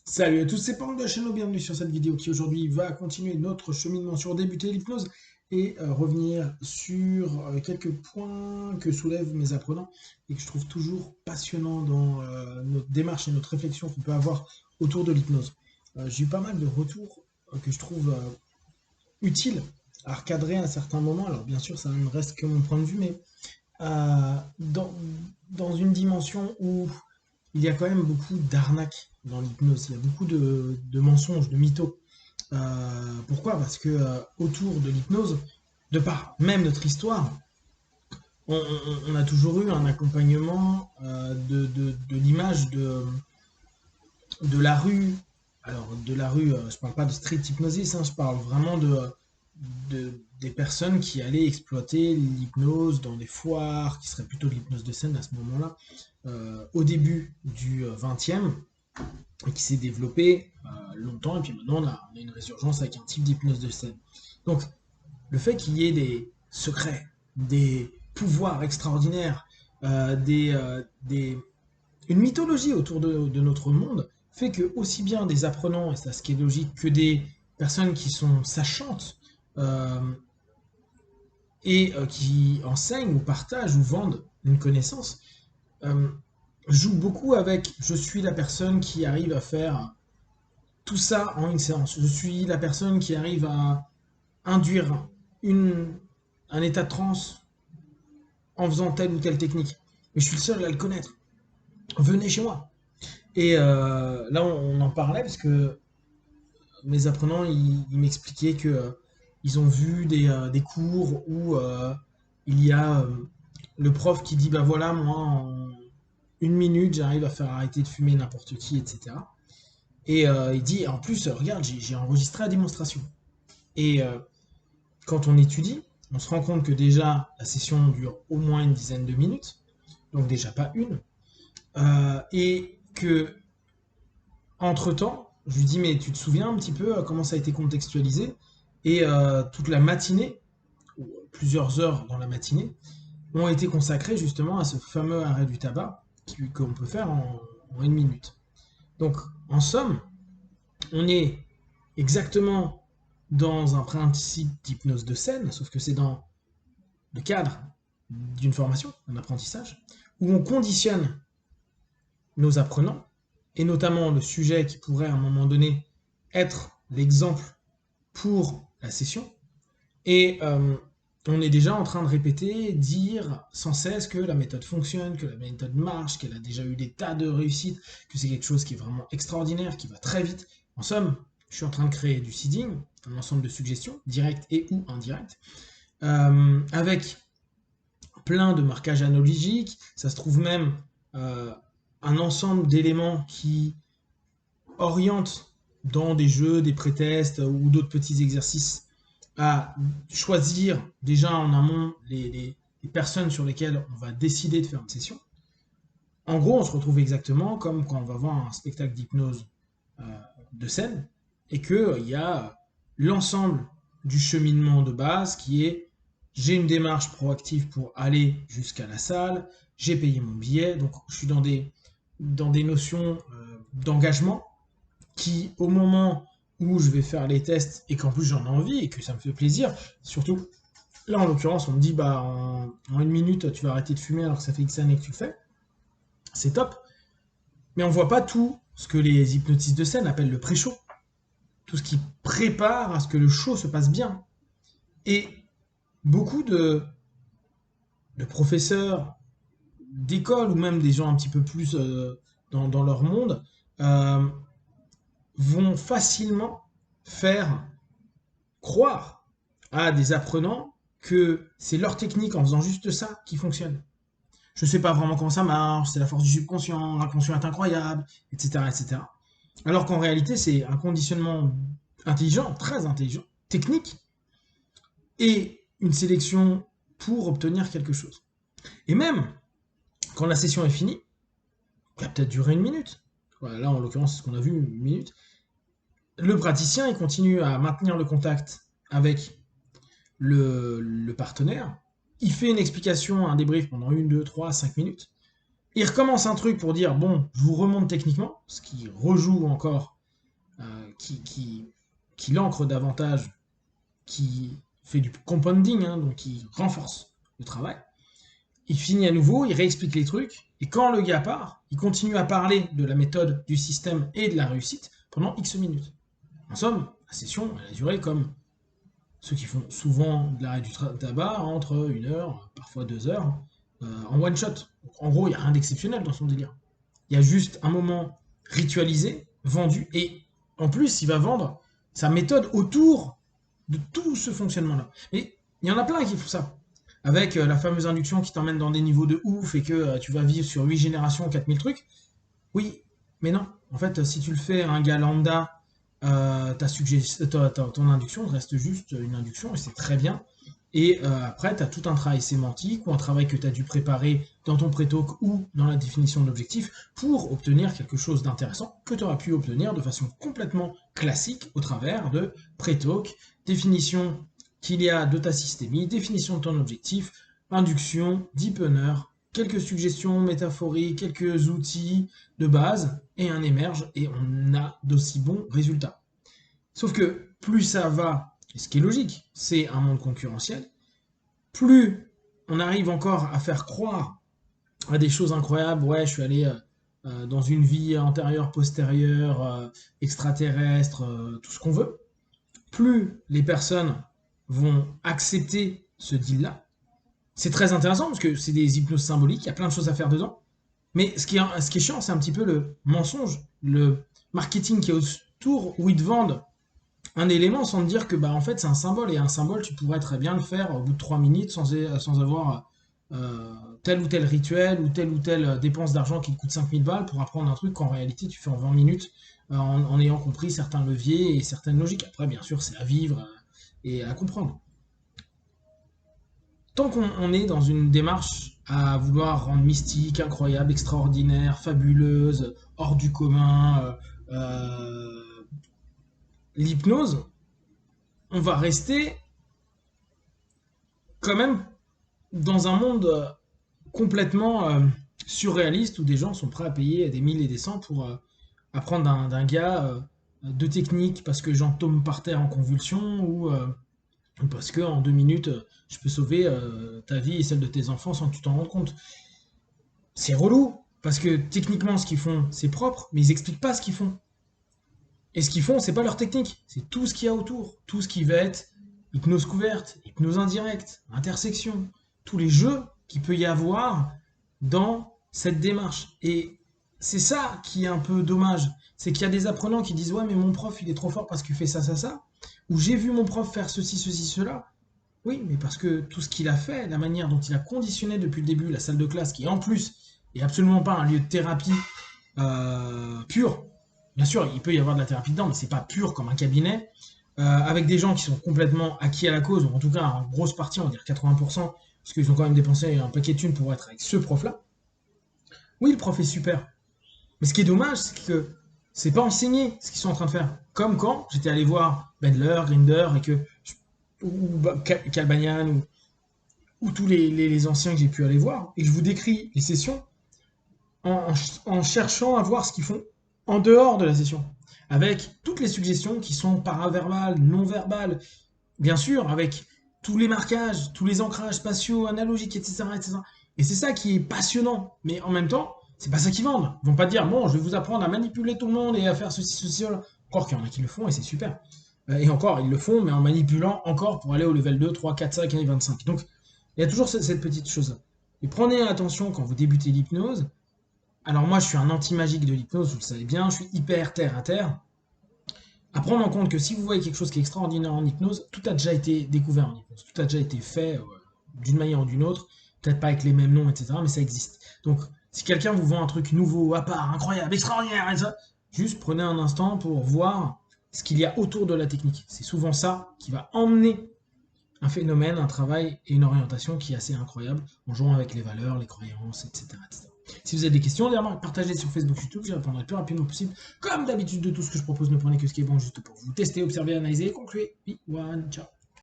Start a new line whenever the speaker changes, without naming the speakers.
Salut à tous, c'est Pang de la chaîne, bienvenue sur cette vidéo qui aujourd'hui va continuer notre cheminement sur débuter l'hypnose et revenir sur quelques points que soulèvent mes apprenants et que je trouve toujours passionnants dans notre démarche et notre réflexion qu'on peut avoir autour de l'hypnose. J'ai eu pas mal de retours que je trouve utiles à recadrer à un certain moment. Alors bien sûr, ça ne reste que mon point de vue, mais euh, dans, dans une dimension où il y a quand même beaucoup d'arnaques dans l'hypnose. Il y a beaucoup de mensonges, de mythos. Pourquoi? Parce que autour de l'hypnose, de par même notre histoire, on a toujours eu un accompagnement de l'image de la rue. Alors, de la rue, je parle pas de street hypnosis, hein, je parle vraiment des personnes qui allaient exploiter l'hypnose dans des foires, qui serait plutôt de l'hypnose de scène à ce moment-là, au début du 20e, et qui s'est développé longtemps, et puis maintenant on a une résurgence avec un type d'hypnose de scène. Donc, le fait qu'il y ait des secrets, des pouvoirs extraordinaires, une mythologie autour de notre monde fait que aussi bien des apprenants, et c'est ce qui est logique, que des personnes qui sont sachantes euh, qui enseignent ou partagent ou vendent une connaissance, euh, jouent beaucoup avec je suis la personne qui arrive à faire tout ça en une séance. Je suis la personne qui arrive à induire une, un état de transe en faisant telle ou telle technique. Mais je suis le seul à le connaître. Venez chez moi. Et là, on en parlait parce que mes apprenants, ils m'expliquaient que ils ont vu des cours où il y a le prof qui dit bah voilà, moi en une minute, j'arrive à faire arrêter de fumer n'importe qui, etc. Et il dit en plus, regarde, j'ai enregistré la démonstration. Et quand on étudie, on se rend compte que déjà la session dure au moins une dizaine de minutes, donc déjà pas une, et que entre-temps, je lui dis, mais tu te souviens un petit peu comment ça a été contextualisé? Et toute la matinée, ou plusieurs heures dans la matinée, ont été consacrées justement à ce fameux arrêt du tabac qu'on peut faire en une minute. Donc, en somme, on est exactement dans un principe d'hypnose de scène, sauf que c'est dans le cadre d'une formation, d'un apprentissage, où on conditionne nos apprenants, et notamment le sujet qui pourrait à un moment donné être l'exemple pour la session. Et on est déjà en train de répéter, dire sans cesse que la méthode fonctionne, que la méthode marche, qu'elle a déjà eu des tas de réussites, que c'est quelque chose qui est vraiment extraordinaire, qui va très vite. En somme, je suis en train de créer du seeding, un ensemble de suggestions, directes et ou indirectes, avec plein de marquages analogiques. Ça se trouve même euh, un ensemble d'éléments qui orientent dans des jeux, des pré-tests ou d'autres petits exercices à choisir déjà en amont les personnes sur lesquelles on va décider de faire une session. En gros, on se retrouve exactement comme quand on va voir un spectacle d'hypnose euh, de scène et qu'il y a l'ensemble du cheminement de base qui est j'ai une démarche proactive pour aller jusqu'à la salle, j'ai payé mon billet, donc je suis dans des notions d'engagement qui, au moment où je vais faire les tests et qu'en plus j'en ai envie et que ça me fait plaisir, surtout là en l'occurrence on me dit bah en une minute tu vas arrêter de fumer alors que ça fait X années que tu le fais, c'est top, mais on voit pas tout ce que les hypnotistes de scène appellent le pré-show, tout ce qui prépare à ce que le show se passe bien. Et beaucoup de professeurs d'école ou même des gens un petit peu plus dans leur monde euh, vont facilement faire croire à des apprenants que c'est leur technique en faisant juste ça qui fonctionne. Je ne sais pas vraiment comment ça marche, c'est la force du subconscient, l'inconscient est incroyable, etc. etc. Alors qu'en réalité, c'est un conditionnement intelligent, très intelligent, technique, et une sélection pour obtenir quelque chose. Et même quand la session est finie, qui a peut-être duré une minute, voilà, là en l'occurrence c'est ce qu'on a vu, une minute, le praticien il continue à maintenir le contact avec le partenaire, il fait une explication, un débrief pendant une, deux, trois, 5 minutes, il recommence un truc pour dire bon, je vous remonte techniquement, ce qui rejoue encore qui l'ancre davantage, qui fait du compounding, hein, donc qui renforce le travail. Il finit à nouveau, il réexplique les trucs, et quand le gars part, il continue à parler de la méthode, du système et de la réussite pendant X minutes. En somme, la session, elle a duré comme ceux qui font souvent de l'arrêt du tabac, entre 1 heure, parfois 2 heures, en one shot. Donc, en gros, il n'y a rien d'exceptionnel dans son délire. Il y a juste un moment ritualisé, vendu, et en plus, il va vendre sa méthode autour de tout ce fonctionnement-là. Et il y en a plein qui font ça. Avec la fameuse induction qui t'emmène dans des niveaux de ouf et que tu vas vivre sur 8 générations, 4000 trucs. Oui, mais non. En fait, si tu le fais à un gars lambda, ton induction reste juste une induction et c'est très bien. Et après, tu as tout un travail sémantique ou un travail que tu as dû préparer dans ton pré-talk ou dans la définition de l'objectif pour obtenir quelque chose d'intéressant que tu auras pu obtenir de façon complètement classique au travers de pré-talk, définition qu'il y a de ta systémie, définition de ton objectif, induction, deepener, quelques suggestions métaphoriques, quelques outils de base, et un émerge, et on a d'aussi bons résultats. Sauf que plus ça va, et ce qui est logique, c'est un monde concurrentiel, plus on arrive encore à faire croire à des choses incroyables, ouais, je suis allé dans une vie antérieure, postérieure, extraterrestre, tout ce qu'on veut, plus les personnes vont accepter ce deal-là. C'est très intéressant parce que c'est des hypnoses symboliques, il y a plein de choses à faire dedans. Mais ce qui est chiant, c'est un petit peu le mensonge, le marketing qui est autour où ils te vendent un élément sans te dire que bah en fait c'est un symbole et un symbole tu pourrais très bien le faire au bout de 3 minutes sans avoir tel ou tel rituel ou telle dépense d'argent qui te coûte 5000 balles pour apprendre un truc qu'en réalité tu fais en 20 minutes en ayant compris certains leviers et certaines logiques. Après bien sûr c'est à vivre et à comprendre. Tant qu'on est dans une démarche à vouloir rendre mystique, incroyable, extraordinaire, fabuleuse, hors du commun, l'hypnose, on va rester quand même dans un monde complètement surréaliste où des gens sont prêts à payer des 1000 et des cents pour apprendre d'un gars deux techniques parce que j'en tombe par terre en convulsion ou parce que en 2 minutes je peux sauver ta vie et celle de tes enfants sans que tu t'en rendes compte. C'est relou parce que techniquement ce qu'ils font c'est propre mais ils expliquent pas ce qu'ils font. Et ce qu'ils font c'est pas leur technique, c'est tout ce qu'il y a autour, tout ce qui va être hypnose couverte, hypnose indirecte, intersection, tous les jeux qu'il peut y avoir dans cette démarche. Et c'est ça qui est un peu dommage, c'est qu'il y a des apprenants qui disent ouais mais mon prof il est trop fort parce qu'il fait ça, ça, ça, ou j'ai vu mon prof faire ceci, ceci, cela. Oui, mais parce que tout ce qu'il a fait, la manière dont il a conditionné depuis le début la salle de classe, qui en plus est absolument pas un lieu de thérapie pur, bien sûr il peut y avoir de la thérapie dedans, mais c'est pas pur comme un cabinet, avec des gens qui sont complètement acquis à la cause, ou en tout cas en grosse partie, on va dire 80%, parce qu'ils ont quand même dépensé un paquet de thunes pour être avec ce prof-là. Oui, le prof est super. Mais ce qui est dommage, c'est que c'est pas enseigné ce qu'ils sont en train de faire. Comme quand j'étais allé voir Bendler, Grinder, et que, ou Calbanian, ou tous les anciens que j'ai pu aller voir, et je vous décris les sessions en cherchant à voir ce qu'ils font en dehors de la session. Avec toutes les suggestions qui sont paraverbales, non-verbales, bien sûr, avec tous les marquages, tous les ancrages spatiaux, analogiques, etc., etc. Et c'est ça qui est passionnant. Mais en même temps, c'est pas ça qu'ils vendent. Ils vont pas te dire, bon, je vais vous apprendre à manipuler tout le monde et à faire ceci, ceci, cela. Encore qu'il y en a qui le font et c'est super. Et encore, ils le font, mais en manipulant encore pour aller au level 2, 3, 4, 5 et 25. Donc, il y a toujours cette petite chose-là. Et prenez attention quand vous débutez l'hypnose. Alors moi, je suis un anti-magique de l'hypnose, vous le savez bien, je suis hyper terre à terre. À prendre en compte que si vous voyez quelque chose qui est extraordinaire en hypnose, tout a déjà été découvert en hypnose, tout a déjà été fait d'une manière ou d'une autre, peut-être pas avec les mêmes noms, etc., mais ça existe. Donc, si quelqu'un vous vend un truc nouveau, à part, incroyable, extraordinaire, et ça, juste prenez un instant pour voir ce qu'il y a autour de la technique. C'est souvent ça qui va emmener un phénomène, un travail et une orientation qui est assez incroyable, en jouant avec les valeurs, les croyances, etc. etc. Si vous avez des questions, partagez sur Facebook, YouTube, j'y répondrai le plus rapidement possible. Comme d'habitude de tout ce que je propose, ne prenez que ce qui est bon juste pour vous tester, observer, analyser et conclure. Ciao.